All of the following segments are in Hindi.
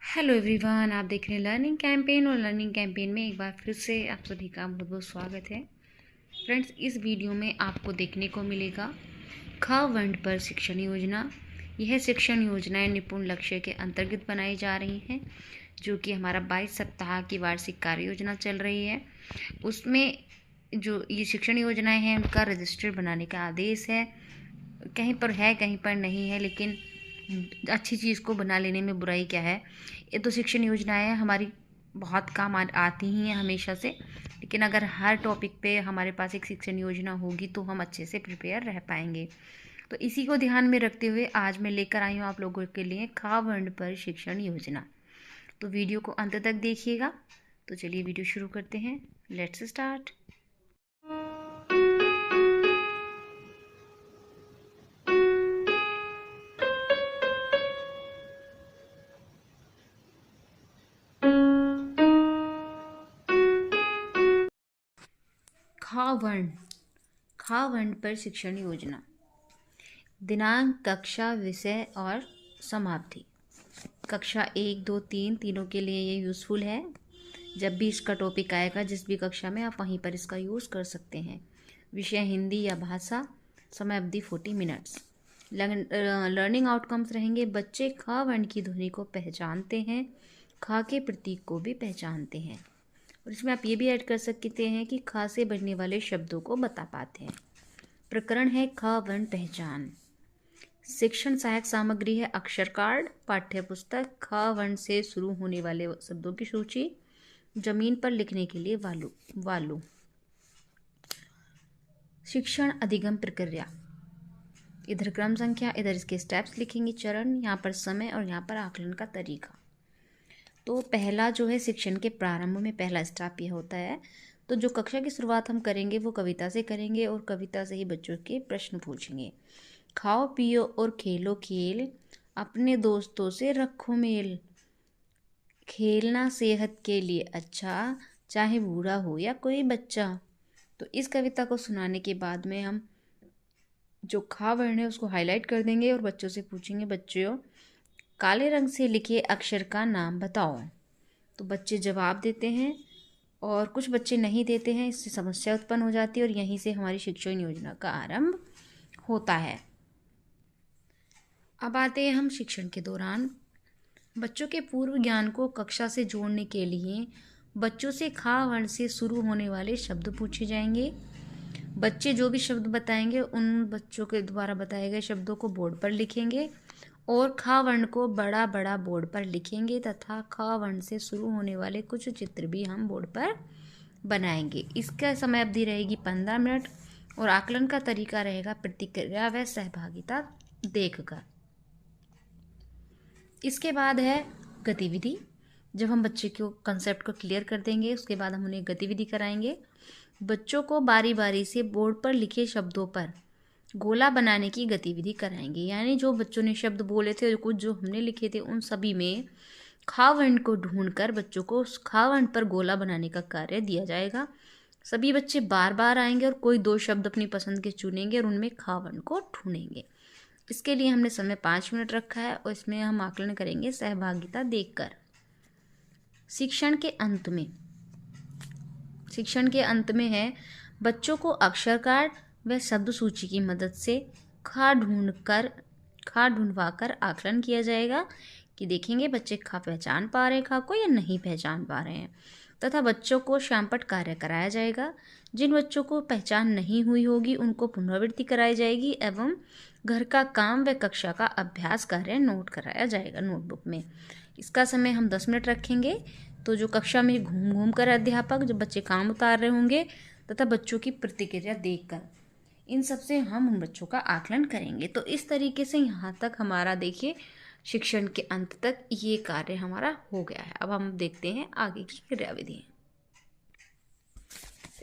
हेलो एवरीवन, आप देख रहे हैं लर्निंग कैंपेन और लर्निंग कैंपेन में एक बार फिर से आप सभी का बहुत बहुत स्वागत है। फ्रेंड्स, इस वीडियो में आपको देखने को मिलेगा ख वर्ण पर शिक्षण योजना। यह शिक्षण योजनाएं निपुण लक्ष्य के अंतर्गत बनाई जा रही हैं, जो कि हमारा 22 सप्ताह की वार्षिक कार्य योजना चल रही है। उसमें जो ये शिक्षण योजनाएं हैं उनका रजिस्टर बनाने का आदेश है। कहीं पर है कहीं पर नहीं है, लेकिन अच्छी चीज़ को बना लेने में बुराई क्या है। ये तो शिक्षण योजनाएं हमारी बहुत काम आती ही हैं हमेशा से, लेकिन अगर हर टॉपिक पे हमारे पास एक शिक्षण योजना होगी तो हम अच्छे से प्रिपेयर रह पाएंगे। तो इसी को ध्यान में रखते हुए आज मैं लेकर आई हूँ आप लोगों के लिए ख वर्ण पर शिक्षण योजना। तो वीडियो को अंत तक देखिएगा। तो चलिए वीडियो शुरू करते हैं। Let's start. ख वर्ण ख वर्ण पर शिक्षण योजना। दिनांक, कक्षा, विषय और समाप्ति। कक्षा 1, 2, 3 तीनों के लिए ये यूज़फुल है। जब भी इसका टॉपिक आएगा जिस भी कक्षा में, आप वहीं पर इसका यूज़ कर सकते हैं। विषय हिंदी या भाषा। समय अवधि 40 मिनट्स। लर्निंग आउटकम्स रहेंगे, बच्चे ख वर्ण की ध्वनि को पहचानते हैं, ख के प्रतीक को भी पहचानते हैं, और इसमें आप ये भी ऐड कर सकते हैं कि ख से बनने वाले शब्दों को बता पाते हैं। प्रकरण है ख वर्ण पहचान। शिक्षण सहायक सामग्री है अक्षर कार्ड, पाठ्य पुस्तक, ख वर्ण से शुरू होने वाले शब्दों की सूची, जमीन पर लिखने के लिए वालू। शिक्षण अधिगम प्रक्रिया। इधर क्रम संख्या, इधर इसके स्टेप्स लिखेंगे, चरण, यहाँ पर समय और यहाँ पर आकलन का तरीका। तो पहला जो है शिक्षण के प्रारंभ में पहला स्टेप यह होता है। तो जो कक्षा की शुरुआत हम करेंगे वो कविता से करेंगे और कविता से ही बच्चों के प्रश्न पूछेंगे। खाओ पियो और खेलो खेल, अपने दोस्तों से रखो मेल, खेलना सेहत के लिए अच्छा, चाहे बूढ़ा हो या कोई बच्चा। तो इस कविता को सुनाने के बाद में हम जो खा वर्ण है उसको हाईलाइट कर देंगे और बच्चों से पूछेंगे, बच्चों काले रंग से लिखे अक्षर का नाम बताओ। तो बच्चे जवाब देते हैं और कुछ बच्चे नहीं देते हैं, इससे समस्या उत्पन्न हो जाती है और यहीं से हमारी शिक्षण योजना का आरंभ होता है। अब आते हैं हम शिक्षण के दौरान। बच्चों के पूर्व ज्ञान को कक्षा से जोड़ने के लिए बच्चों से खा वर्ण से शुरू होने वाले शब्द पूछे जाएंगे। बच्चे जो भी शब्द बताएंगे उन बच्चों के द्वारा बताए गए शब्दों को बोर्ड पर लिखेंगे और ख वर्ण को बड़ा बड़ा बोर्ड पर लिखेंगे तथा ख वर्ण से शुरू होने वाले कुछ चित्र भी हम बोर्ड पर बनाएंगे। इसका समय अवधि रहेगी 15 मिनट और आकलन का तरीका रहेगा प्रतिक्रिया व सहभागिता देखकर। इसके बाद है गतिविधि। जब हम बच्चे को कंसेप्ट को क्लियर कर देंगे उसके बाद हम उन्हें गतिविधि कराएंगे। बच्चों को बारी बारी से बोर्ड पर लिखे शब्दों पर गोला बनाने की गतिविधि कराएंगे। यानी जो बच्चों ने शब्द बोले थे, कुछ जो हमने लिखे थे, उन सभी में खा वर्ण को ढूंढकर बच्चों को उस खा वर्ण पर गोला बनाने का कार्य दिया जाएगा। सभी बच्चे बार बार आएंगे और कोई 2 शब्द अपनी पसंद के चुनेंगे और उनमें खा वर्ण को ढूंढेंगे। इसके लिए हमने समय 5 मिनट रखा है और इसमें हम आकलन करेंगे सहभागिता देखकर। शिक्षण के अंत में है बच्चों को अक्षर कार्ड व शब्द सूची की मदद से खा ढूंढवा कर आकलन किया जाएगा कि देखेंगे बच्चे खा पहचान पा रहे हैं खा को या नहीं पहचान पा रहे हैं, तथा बच्चों को शामपट कार्य कराया जाएगा। जिन बच्चों को पहचान नहीं हुई होगी उनको पुनरावृत्ति कराई जाएगी एवं घर का काम व कक्षा का अभ्यास कार्य नोट कराया जाएगा नोटबुक में। इसका समय हम 10 मिनट रखेंगे। तो जो कक्षा में घूम घूम कर अध्यापक जब बच्चे काम उतार रहे होंगे तथा बच्चों की प्रतिक्रिया देखकर इन सब से हम उन बच्चों का आकलन करेंगे। तो इस तरीके से यहाँ तक हमारा देखिए शिक्षण के अंत तक ये कार्य हमारा हो गया है। अब हम देखते हैं आगे की क्रियाविधि।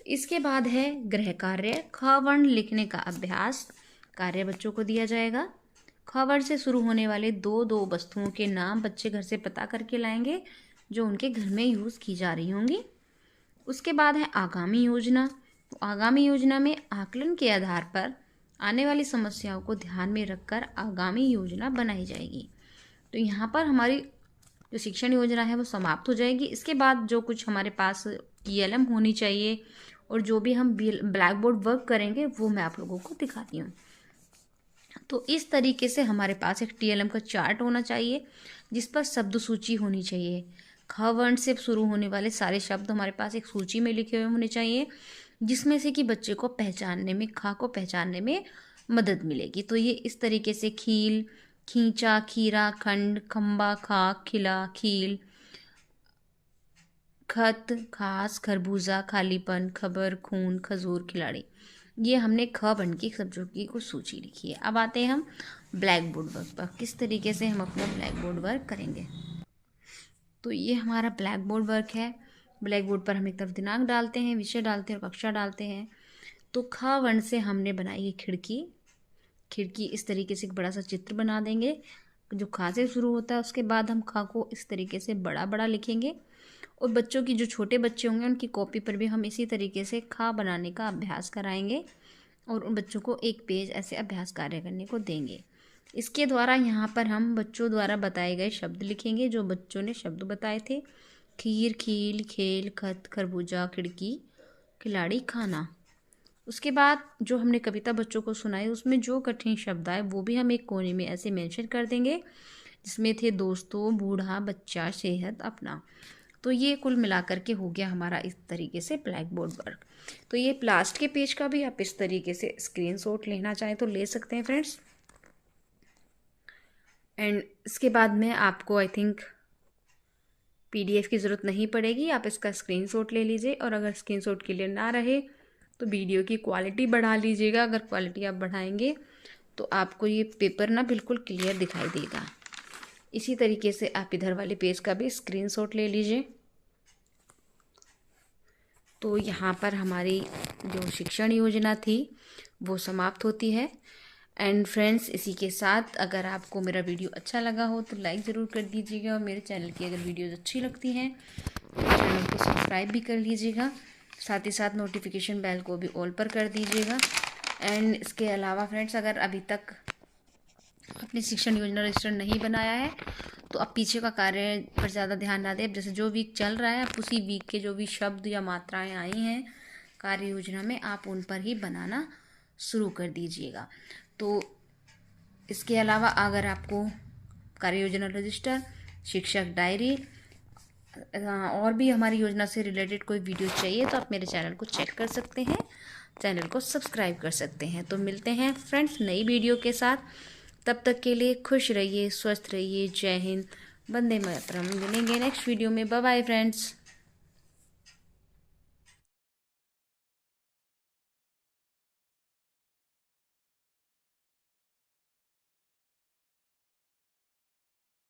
इसके बाद है गृह कार्य। ख वर्ण लिखने का अभ्यास कार्य बच्चों को दिया जाएगा। ख वर्ण से शुरू होने वाले दो वस्तुओं के नाम बच्चे घर से पता करके लाएंगे जो उनके घर में यूज़ की जा रही होंगी। उसके बाद है आगामी योजना। तो आगामी योजना में आकलन के आधार पर आने वाली समस्याओं को ध्यान में रखकर आगामी योजना बनाई जाएगी। तो यहाँ पर हमारी जो शिक्षण योजना है वो समाप्त हो जाएगी। इसके बाद जो कुछ हमारे पास टीएलएम होनी चाहिए और जो भी हम ब्लैक बोर्ड वर्क करेंगे वो मैं आप लोगों को दिखाती हूँ। तो इस तरीके से हमारे पास एक टीएलएम का चार्ट होना चाहिए जिस पर शब्द सूची होनी चाहिए। ख वर्ण से शुरू होने वाले सारे शब्द हमारे पास एक सूची में लिखे हुए होने चाहिए, जिसमें से कि बच्चे को पहचानने में, खा को पहचानने में मदद मिलेगी। तो ये इस तरीके से खील, खींचा, खीरा, खंड, खंबा, खाक, खिला, खील, खत, खास, खरबूजा, खालीपन, खबर, खून, खजूर, खिलाड़ी। ये हमने ख वर्ण की सब्जियों की कुछ सूची लिखी है। अब आते हैं हम ब्लैक बोर्ड वर्क पर, किस तरीके से हम अपना ब्लैक बोर्ड वर्क करेंगे। तो ये हमारा ब्लैक बोर्ड वर्क है। ब्लैक बोर्ड पर हम एक तरफ दिनांक डालते हैं, विषय डालते हैं और कक्षा डालते हैं। तो ख वर्ण से हमने बनाई है खिड़की। खिड़की इस तरीके से एक बड़ा सा चित्र बना देंगे जो खा से शुरू होता है। उसके बाद हम खा को इस तरीके से बड़ा बड़ा लिखेंगे और बच्चों की जो छोटे बच्चे होंगे उनकी कॉपी पर भी हम इसी तरीके से खा बनाने का अभ्यास कराएंगे और उन बच्चों को एक पेज ऐसे अभ्यास कार्य करने को देंगे। इसके द्वारा यहाँ पर हम बच्चों द्वारा बताए गए शब्द लिखेंगे जो बच्चों ने शब्द बताए थे। खीर, खील, खेल, खत, खरबूजा, खिड़की, खिलाड़ी, खाना। उसके बाद जो हमने कविता बच्चों को सुनाई उसमें जो कठिन शब्द आए वो भी हम एक कोने में ऐसे मेंशन कर देंगे, जिसमें थे दोस्तों, बूढ़ा, बच्चा, सेहत, अपना। तो ये कुल मिलाकर के हो गया हमारा इस तरीके से ब्लैक बोर्ड वर्क। तो ये लास्ट के पेज का भी आप इस तरीके से स्क्रीनशॉट लेना चाहें तो ले सकते हैं फ्रेंड्स। एंड इसके बाद में आपको आई थिंक पीडीएफ की ज़रूरत नहीं पड़ेगी, आप इसका स्क्रीनशॉट ले लीजिए। और अगर स्क्रीनशॉट क्लियर ना रहे तो वीडियो की क्वालिटी बढ़ा लीजिएगा। अगर क्वालिटी आप बढ़ाएंगे तो आपको ये पेपर ना बिल्कुल क्लियर दिखाई देगा। इसी तरीके से आप इधर वाले पेज का भी स्क्रीनशॉट ले लीजिए। तो यहाँ पर हमारी जो शिक्षण योजना थी वो समाप्त होती है। एंड फ्रेंड्स, इसी के साथ अगर आपको मेरा वीडियो अच्छा लगा हो तो लाइक ज़रूर कर दीजिएगा और मेरे चैनल की अगर वीडियोज़ अच्छी लगती हैं तो चैनल को सब्सक्राइब भी कर लीजिएगा। साथ ही साथ नोटिफिकेशन बेल को भी ऑल पर कर दीजिएगा। एंड इसके अलावा फ्रेंड्स, अगर अभी तक आपने शिक्षण योजना रजिस्टर नहीं बनाया है तो आप पीछे का कार्य पर ज़्यादा ध्यान ना दें। जैसे जो वीक चल रहा है आप उसी वीक के जो भी शब्द या मात्राएं आई हैं कार्य योजना में आप उन पर ही बनाना शुरू कर दीजिएगा। तो इसके अलावा अगर आपको कार्य योजना रजिस्टर, शिक्षक डायरी और भी हमारी योजना से रिलेटेड कोई वीडियो चाहिए तो आप मेरे चैनल को चेक कर सकते हैं, चैनल को सब्सक्राइब कर सकते हैं। तो मिलते हैं फ्रेंड्स नई वीडियो के साथ। तब तक के लिए खुश रहिए, स्वस्थ रहिए। जय हिंद, वंदे मातरम। मिलेंगे नेक्स्ट वीडियो में। Bye bye friends.